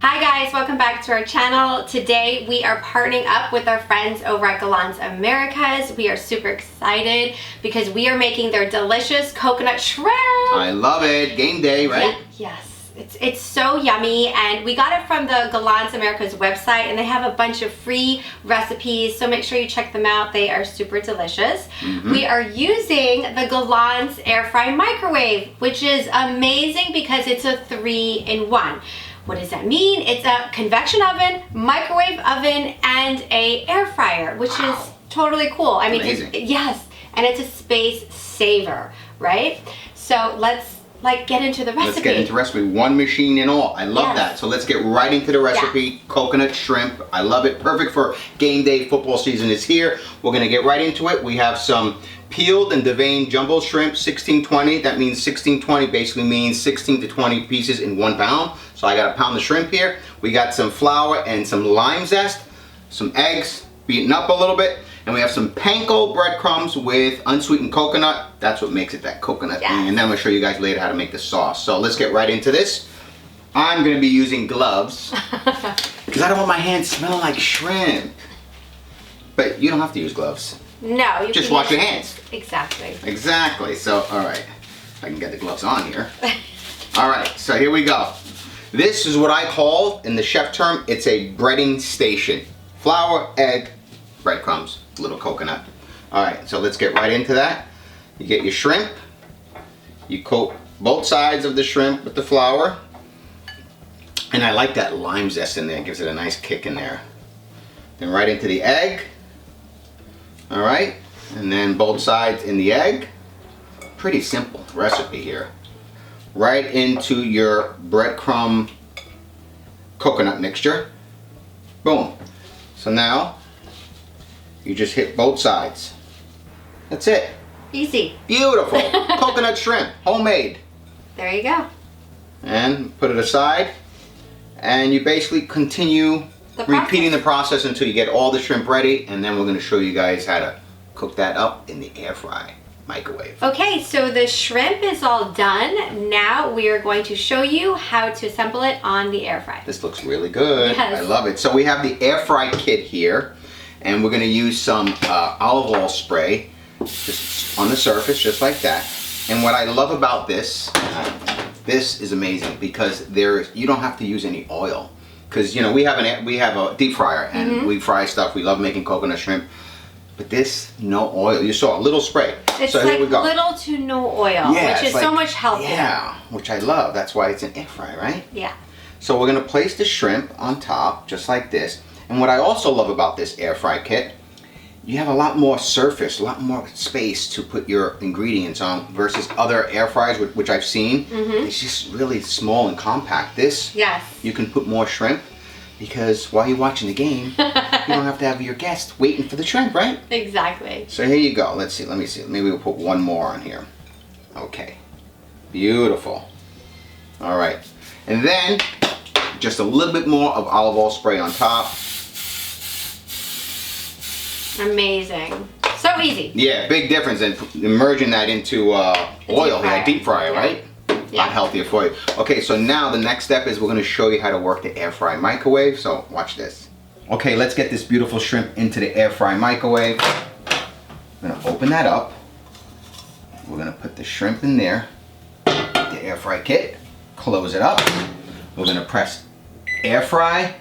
Hi guys, welcome back to our channel. Today we are partnering up with our friends over at Galanz Americas. We are super excited because we are making their delicious coconut shrimp. I love it. Game day, right? Yeah, yes. It's so yummy, and we got it from the Galanz Americas website, and they have a bunch of free recipes, so make sure you check them out. They are super delicious. We are using the Galanz Air Fry Microwave, which is amazing because it's a 3-in-1. What does that mean? It's a convection oven, microwave oven, and a air fryer, which is totally cool. I mean, yes, and it's a space saver, right? So let's get into the recipe. Let's get into the recipe. One machine in all. I love that. So let's get right into the recipe. Coconut shrimp. I love it. Perfect for game day. Football season is here. We're going to get right into it. We have some peeled and deveined jumbo shrimp, 1620. That means 1620 basically means 16 to 20 pieces in 1 pound. So I got a pound of shrimp here. We got some flour and some lime zest, some eggs beaten up a little bit, and we have some panko breadcrumbs with unsweetened coconut. That's what makes it that coconut thing. And then I'm gonna show you guys later how to make the sauce. So let's get right into this. I'm gonna be using gloves because I don't want my hands smelling like shrimp. But you don't have to use gloves. No, you just wash your hands. Exactly. Exactly. So, all right, if I can get the gloves on here. All right, so here we go. This is what I call, in the chef term, it's a breading station. Flour, egg, breadcrumbs, little coconut. All right, so let's get right into that. You get your shrimp. You coat both sides of the shrimp with the flour. And I like that lime zest in there. It gives it a nice kick in there. Then right into the egg. All right, and then both sides in the egg. Pretty simple recipe here. Right into your breadcrumb coconut mixture. Boom. So now you just hit both sides. That's it. Easy. Beautiful. Coconut shrimp, homemade. There you go. And put it aside, and you basically continue repeating the process until you get all the shrimp ready, and then we're going to show you guys how to cook that up in the air fry microwave. Okay, so the shrimp is all done. Now we are going to show you how to assemble it on the air fry. This looks really good. Yes. I love it. So we have the air fry kit here, and we're going to use some olive oil spray just on the surface, just like that. And what I love about this, this is amazing because you don't have to use any oil. Because you know we have a deep fryer and we fry stuff. We love making coconut shrimp, but this no oil. You saw a little spray. It's so like here we go. little to no oil, which is so much healthier. Yeah, which I love. That's why it's an air fry, right? Yeah. So we're gonna place the shrimp on top, just like this. And what I also love about this air fry kit, you have a lot more surface, a lot more space to put your ingredients on versus other air fryers, which I've seen. It's just really small and compact. This, you can put more shrimp because while you're watching the game, you don't have to have your guest waiting for the shrimp, right? Exactly. So here you go. Let's see. Let me see. Maybe we'll put one more on here. Okay. Beautiful. All right. And then just a little bit more of olive oil spray on top. Amazing. So easy. Yeah, big difference in merging that into oil here, deep fryer, right? Yeah. Not healthier for you. Okay, so now the next step is we're going to show you how to work the air fry microwave. So watch this. Okay, let's get this beautiful shrimp into the air fry microwave. We're going to open that up. We're going to put the shrimp in there. The air fry kit. Close it up. We're going to press air fry,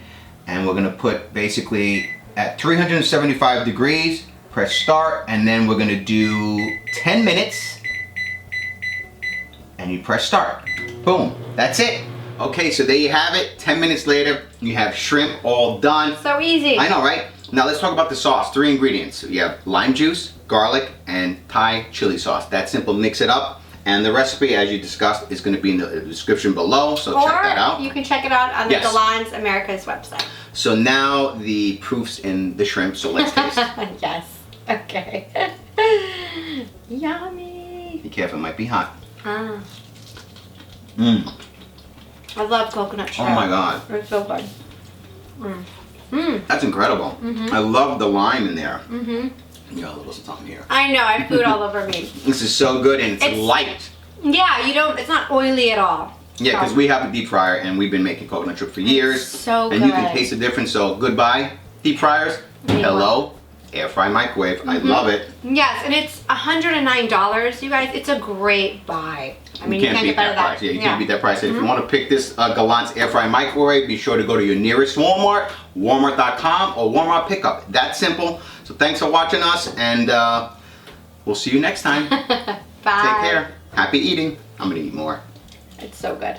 and we're going to put basically at 375 degrees, press start, and then we're gonna do 10 minutes, and you press start. Boom, that's it. Okay, so there you have it. 10 minutes later, you have shrimp all done. So easy. I know, right? Now let's talk about the sauce. 3 ingredients. You have lime juice, garlic, and Thai chili sauce. That simple, mix it up. And the recipe, as you discussed, is going to be in the description below, so check that out. Or you can check it out on the Galanz Americas website. So now the proof's in the shrimp, so let's taste. Yes. Okay. Yummy. Be careful, it might be hot. Ah. Mmm. I love coconut shrimp. Oh my God. It's so good. That's incredible. I love the lime in there. You got a little something here. I know, I have food all over me. This is so good, and it's light. Yeah, it's not oily at all. Yeah, because we have a deep fryer and we've been making coconut chip for years. So and good. you can taste the difference. So goodbye, deep fryers. Hello, air fry microwave. I love it. Yes, and it's $109, you guys. It's a great buy. I mean, you can't beat get better that price. Yeah, you can't beat that price. If you want to pick this Galanz Air Fry Microwave, be sure to go to your nearest Walmart, Walmart.com, or Walmart pickup. That simple. So thanks for watching us, and we'll see you next time. Bye. Take care. Happy eating. I'm gonna eat more. It's so good.